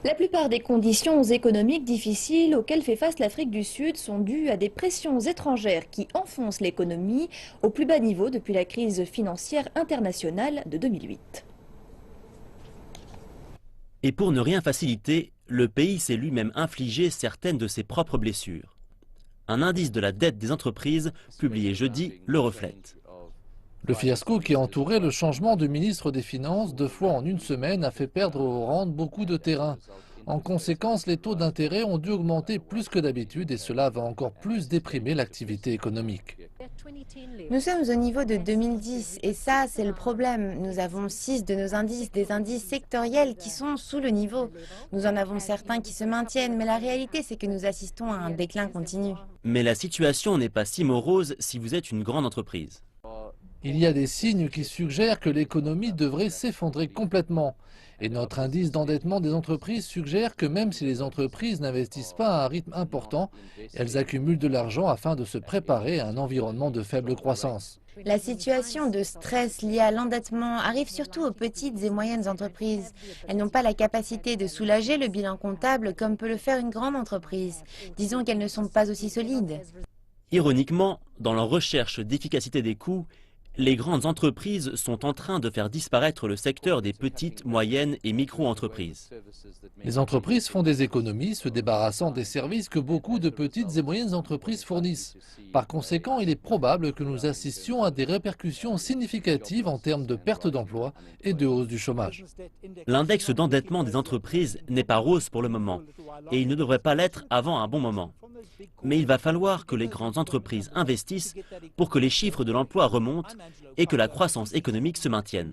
La plupart des conditions économiques difficiles auxquelles fait face l'Afrique du Sud sont dues à des pressions étrangères qui enfoncent l'économie au plus bas niveau depuis la crise financière internationale de 2008. Et pour ne rien faciliter, le pays s'est lui-même infligé certaines de ses propres blessures. Un indice de la dette des entreprises, publié jeudi, le reflète. Le fiasco qui a entouré le changement de ministre des Finances 2 fois en une semaine a fait perdre aux rentes beaucoup de terrain. En conséquence, les taux d'intérêt ont dû augmenter plus que d'habitude et cela va encore plus déprimer l'activité économique. Nous sommes au niveau de 2010 et ça, c'est le problème. Nous avons 6 de nos indices, des indices sectoriels qui sont sous le niveau. Nous en avons certains qui se maintiennent, mais la réalité, c'est que nous assistons à un déclin continu. Mais la situation n'est pas si morose si vous êtes une grande entreprise. Il y a des signes qui suggèrent que l'économie devrait s'effondrer complètement. Et notre indice d'endettement des entreprises suggère que même si les entreprises n'investissent pas à un rythme important, elles accumulent de l'argent afin de se préparer à un environnement de faible croissance. La situation de stress liée à l'endettement arrive surtout aux petites et moyennes entreprises. Elles n'ont pas la capacité de soulager le bilan comptable comme peut le faire une grande entreprise. Disons qu'elles ne sont pas aussi solides. Ironiquement, dans leur recherche d'efficacité des coûts, les grandes entreprises sont en train de faire disparaître le secteur des petites, moyennes et micro-entreprises. Les entreprises font des économies, se débarrassant des services que beaucoup de petites et moyennes entreprises fournissent. Par conséquent, il est probable que nous assistions à des répercussions significatives en termes de perte d'emploi et de hausse du chômage. L'index d'endettement des entreprises n'est pas rose pour le moment, et il ne devrait pas l'être avant un bon moment. Mais il va falloir que les grandes entreprises investissent pour que les chiffres de l'emploi remontent et que la croissance économique se maintienne.